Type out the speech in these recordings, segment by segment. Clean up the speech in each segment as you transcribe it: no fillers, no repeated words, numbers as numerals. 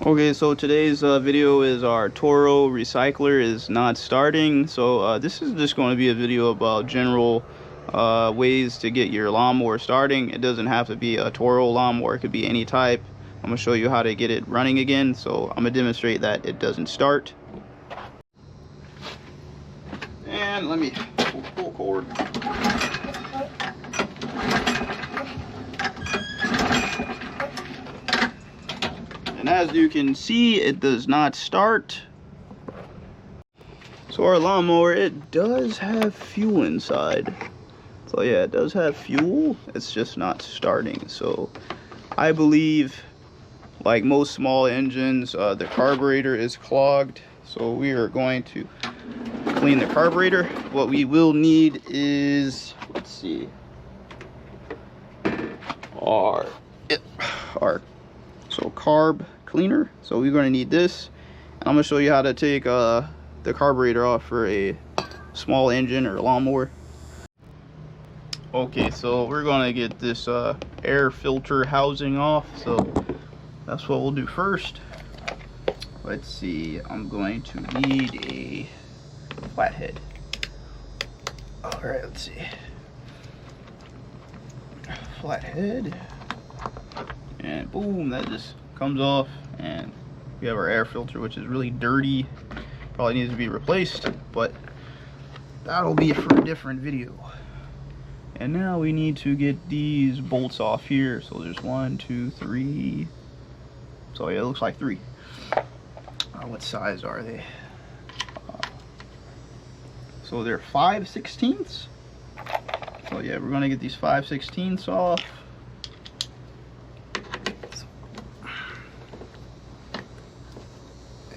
Okay, so today's video is our Toro recycler is not starting. So this is just going to be a video about general ways to get your lawnmower starting. It doesn't have to be a Toro lawnmower, it could be any type. I'm going to show you how to get it running again. So I'm going to demonstrate that it doesn't start. And let me pull cord. And as you can see, it does not start. So our lawnmower, it does have fuel inside. So yeah, it does have fuel. It's just not starting. So I believe, like most small engines, the carburetor is clogged. So we are going to clean the carburetor. What we will need is, let's see, our carb cleaner. So we're going to need this. I'm going to show you how to take the carburetor off for a small engine or lawnmower. Okay, so we're going to get this air filter housing off. So that's what we'll do first. Let's see, I'm going to need a flathead. All right, let's see. Flathead. And boom, that just comes off. And we have our air filter, which is really dirty. Probably needs to be replaced, but that'll be for a different video. And now we need to get these bolts off here. So there's 1, 2, 3. So yeah, it looks like 3. What size are they? So they're 5/16. So yeah, we're gonna get these 5/16 off.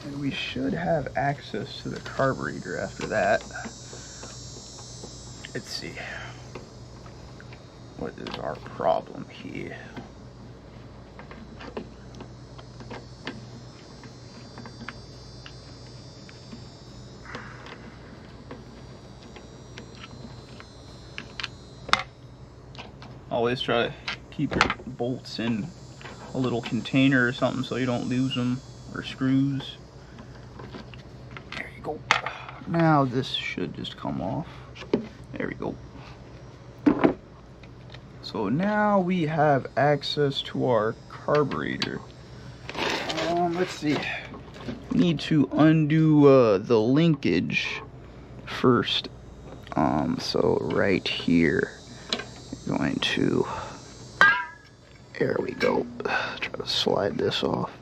And we should have access to the carburetor after that. Let's see. What is our problem here? Always try to keep your bolts in a little container or something so you don't lose them, or screws. There you go. Now this should just come off. There we go. So now we have access to our carburetor. Let's see. We need to undo the linkage first. So right here, you're going to, there we go. Try to slide this off.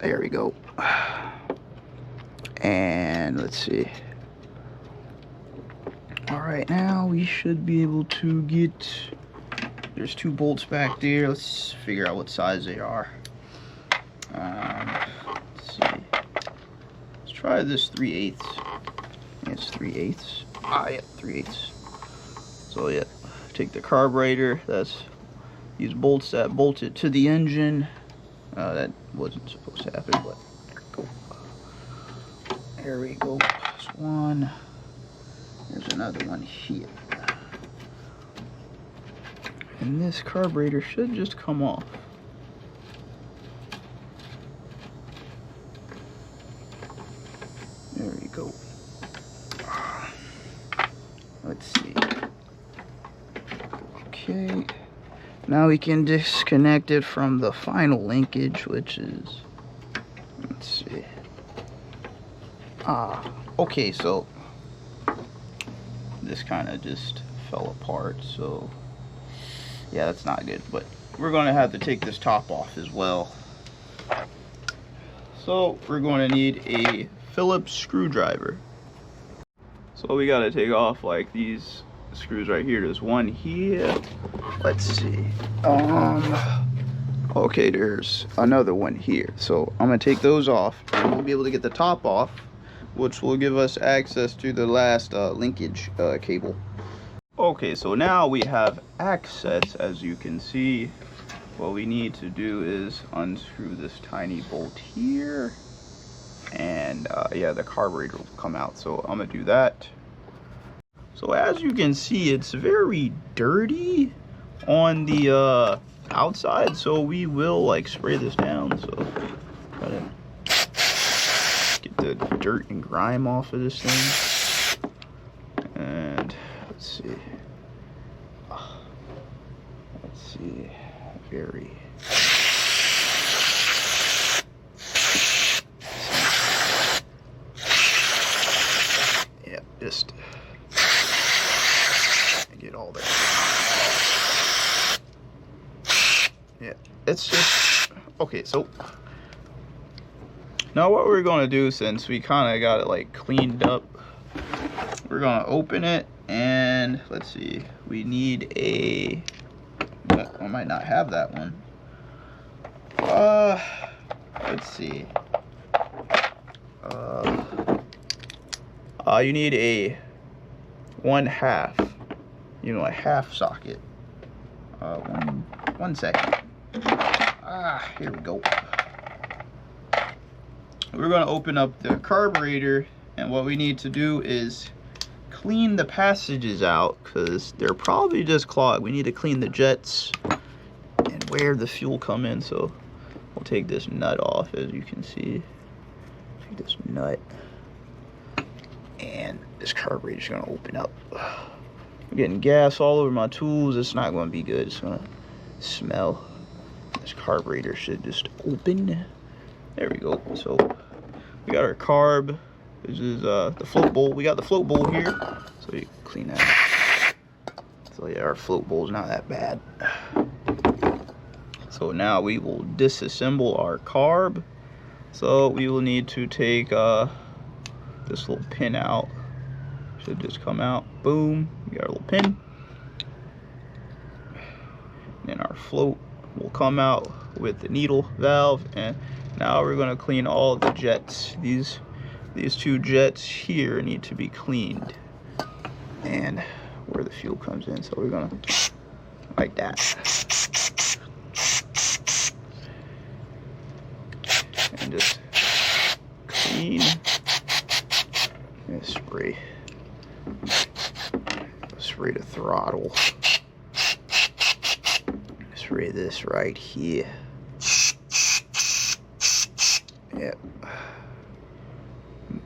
There we go. And let's see. All right, now we should be able to get, there's 2 bolts back there. Let's figure out what size they are. Let's see. Let's try this 3/8. It's 3/8. Yeah, 3/8. So yeah, take the carburetor. That's these bolts that bolt it to the engine. That wasn't supposed to happen, but there we go. There we go. There's one. There's another one here. And this carburetor should just come off. There we go. Let's see. Okay. Now we can disconnect it from the final linkage, which is, let's see. Okay, so this kind of just fell apart, so yeah, that's not good, but we're going to have to take this top off as well. So we're going to need a Phillips screwdriver. So we got to take off like these screws right here. There's one here. Let's see. Okay, there's another one here. So I'm going to take those off, and we'll be able to get the top off, which will give us access to the last linkage cable. Okay, so now we have access. As you can see, what we need to do is unscrew this tiny bolt here, and yeah, the carburetor will come out. So I'm gonna do that. So as you can see, it's very dirty on the outside, so we will like spray this down. So dirt and grime off of this thing. And let's see. Very. Yeah, just get all that. Yeah, it's just okay. So now what we're gonna do, since we kind of got it like cleaned up, we're gonna open it, and let's see. We need a. I might not have that one. Let's see. You need a 1/2. You know, a half socket. One second. Here we go. We're gonna open up the carburetor, and what we need to do is clean the passages out, because they're probably just clogged. We need to clean the jets and where the fuel come in. So we'll take this nut off, as you can see. Take this nut, and this carburetor is gonna open up. I'm getting gas all over my tools. It's not gonna be good. It's gonna smell. This carburetor should just open. There we go. So we got our carb. This is the float bowl. We got the float bowl here, so you clean that. So yeah, our float bowl is not that bad. So now we will disassemble our carb. So we will need to take this little pin out. Should just come out. Boom. We got our little pin. And our float will come out with the needle valve. And now we're going to clean all of the jets. These two jets here need to be cleaned, and where the fuel comes in. So we're gonna like that, and just clean and spray the throttle. Spray this right here. Yep.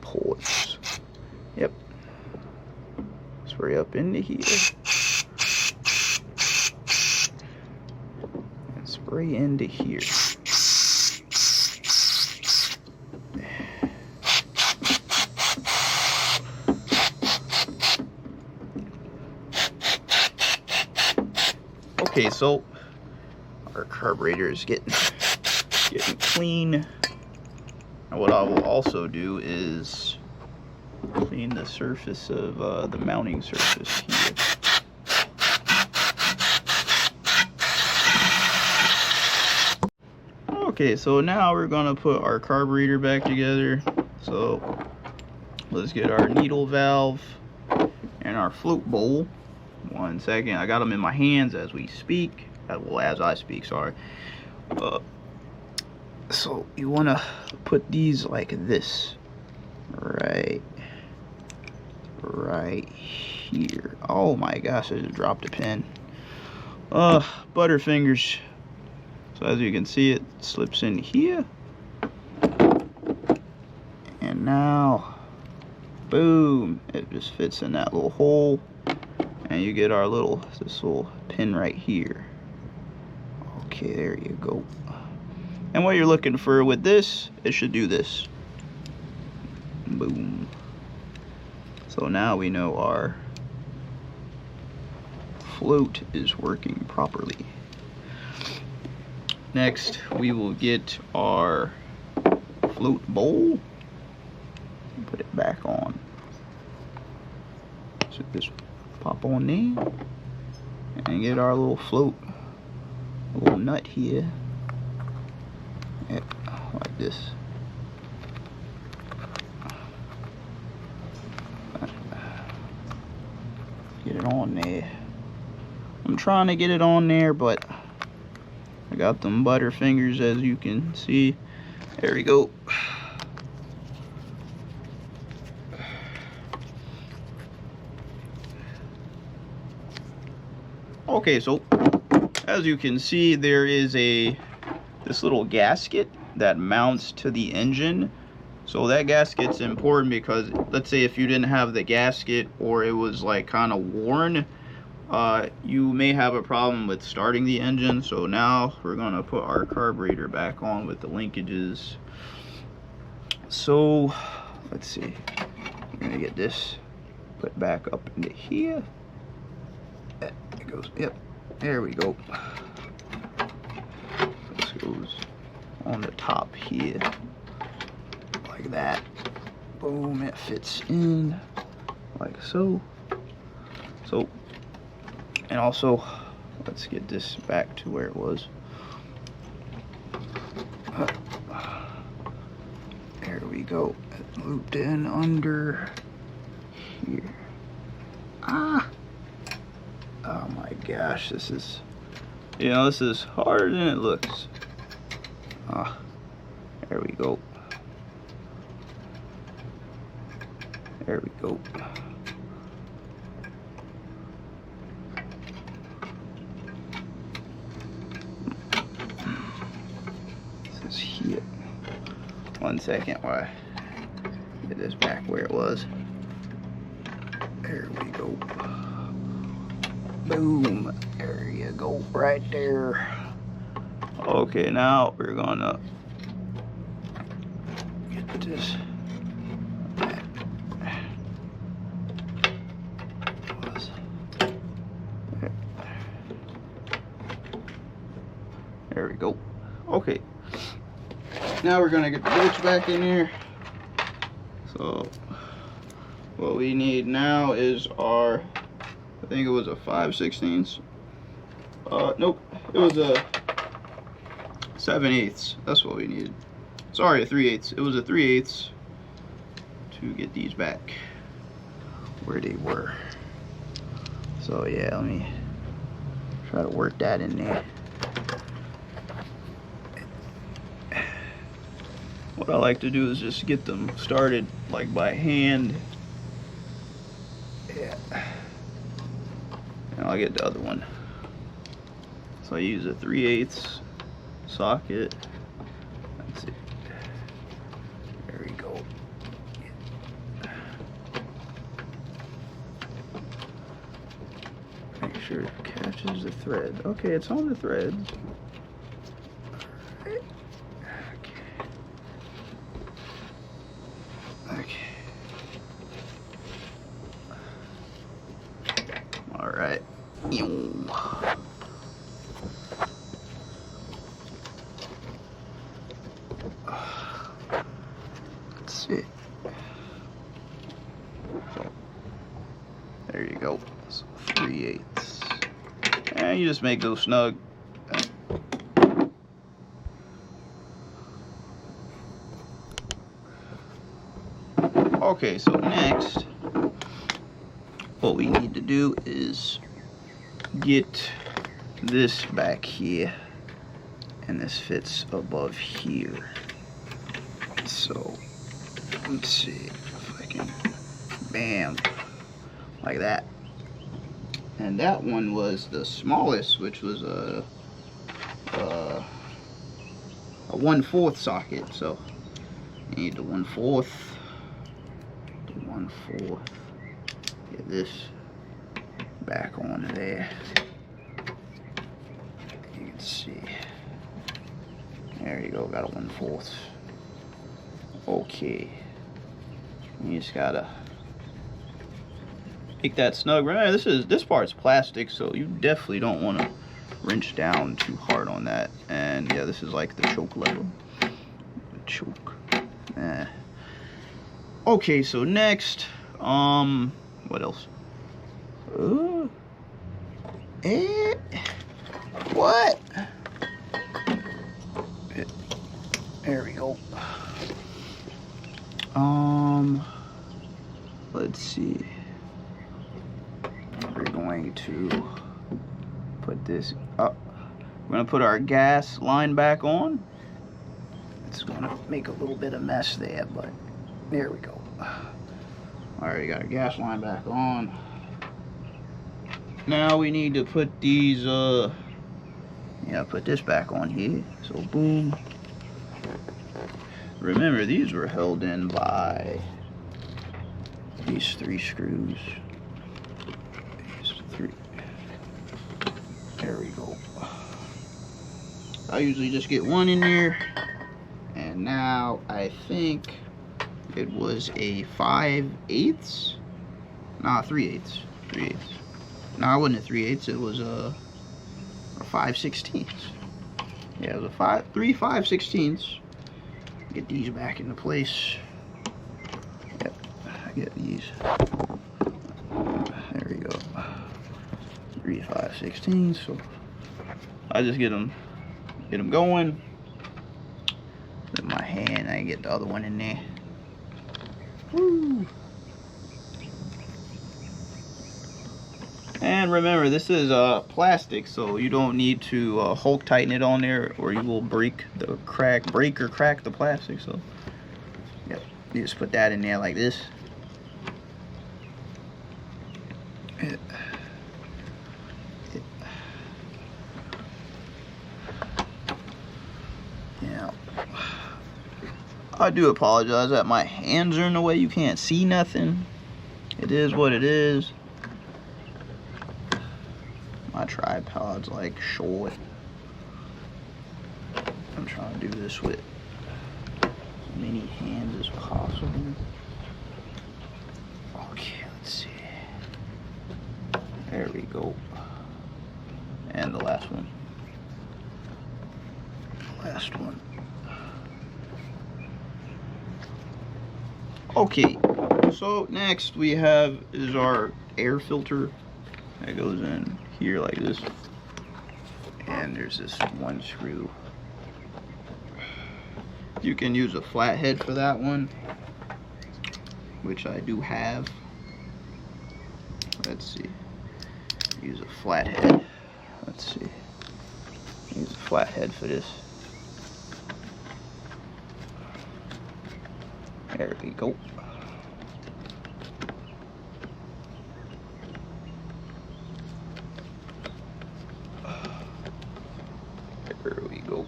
Pull it. Yep. Spray up into here. And spray into here. Okay, so our carburetor is getting clean. And what I will also do is clean the surface of the mounting surface here. Okay, so now we're gonna put our carburetor back together. So let's get our needle valve and our float bowl. One second, I got them in my hands as we speak. Well, as I speak, sorry. So you want to put these like this, right here. Oh my gosh, I just dropped a pin. Butterfingers. So as you can see, it slips in here, and now boom, it just fits in that little hole, and you get our this little pin right here. Okay, there you go. And what you're looking for with this, it should do this. Boom. So now we know our float is working properly. Next, we will get our float bowl. Put it back on. So just pop on there. And get our little float, little nut here. Yep, like this. Get it on there. I'm trying to get it on there, but I got them butterfingers, as you can see. There we go. Okay, so as you can see, there is this little gasket that mounts to the engine. So that gasket's important because let's say if you didn't have the gasket or it was like kind of worn, you may have a problem with starting the engine. So now we're gonna put our carburetor back on with the linkages. So let's see, we're gonna get this put back up into here. It goes, yep, there we go. This goes on the top here like that. Boom, it fits in like so. And also let's get this back to where it was. There we go. It looped in under here. Oh my gosh, this is, this is harder than it looks. There we go. There we go. This is here. 1 second while I get this back where it was. There we go. Boom. There you go. Right there. Okay, now we're gonna get this back. There we go. Okay. Now we're gonna get the bolts back in here. So what we need now is our, I think it was a 5/16. Nope, it was a 7/8. That's what we needed. Sorry, a 3/8. It was a 3/8 to get these back where they were. So yeah, let me try to work that in there. What I like to do is just get them started like by hand. Yeah. And I'll get the other one. So I use a 3/8 socket. Let's see. There we go. Make sure it catches the thread. Okay, it's on the thread. Alright. Let's see. So, there you go. So 3/8. And you just make those snug. Okay, so next, what we need to do is get this back here, and this fits above here. So let's see if I can, bam, like that. And that one was the smallest, which was a 1/4 socket. So you need the 1/4. Get this back on there. You can see. There you go, got a 1/4. Okay. You just gotta make that snug. Remember, this part's plastic, so you definitely don't want to wrench down too hard on that. And yeah, this is like the choke level. The choke. Okay, so next, what else? What? There we go. Let's see. We're going to put this up. We're gonna put our gas line back on. It's gonna make a little bit of mess there, but there we go. Alright, we got our gas line back on. Now we need to put these, put this back on here. So boom. Remember, these were held in by these 3 screws. These 3. There we go. I usually just get 1 in there. And now I think it was a 5/8. Nah, 3/8. 3/8. No, it wasn't a 3/8. It was a 5/16. Yeah, it was a 3 5/16. Get these back into place. Yep, I get these. There we go. 3 5/16. So I just get them going. With my hand, I get the other one in there. Woo. And remember, this is plastic, so you don't need to Hulk tighten it on there, or you will break or crack the plastic. So, yep, you just put that in there like this. Yeah. I do apologize that my hands are in the way. You can't see nothing. It is what it is. My tripod's like short. I'm trying to do this with as many hands as possible. Okay, let's see. There we go. And the last one. Last one. Okay, so next we have is our air filter that goes in here like this, and there's this 1 screw. You can use a flathead for that one, which I do have. Let's see, use a flathead. Let's see, use a flathead for this. There we go. There we go.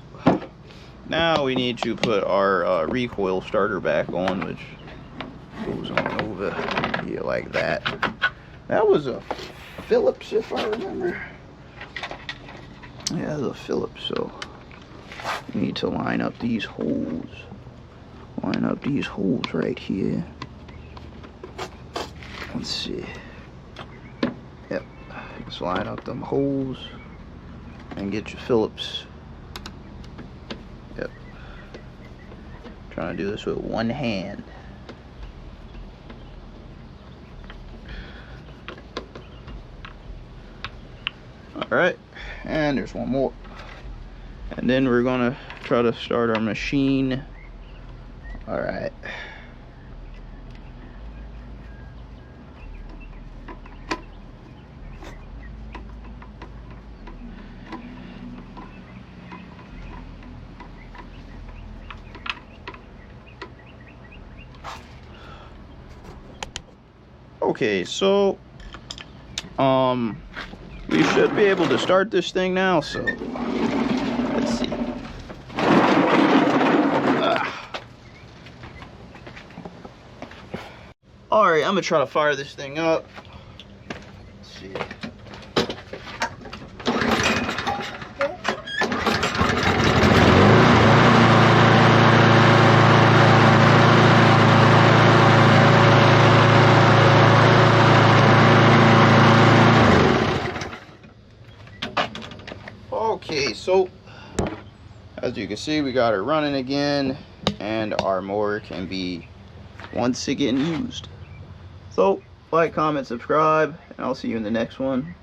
Now we need to put our recoil starter back on, which goes on over here like that. That was a Phillips, if I remember. Yeah, it was a Phillips, so we need to line up these holes. Line up these holes right here. Let's see. Yep. Just line up them holes and get your Phillips. Yep. Trying to do this with 1 hand. Alright. And there's 1 more. And then we're gonna try to start our machine. All right. Okay, so we should be able to start this thing now, so let's see. Alright, I'm gonna try to fire this thing up. Let's see. Okay, so as you can see, we got it running again, and our mower can be once again used. So, like, comment, subscribe, and I'll see you in the next one.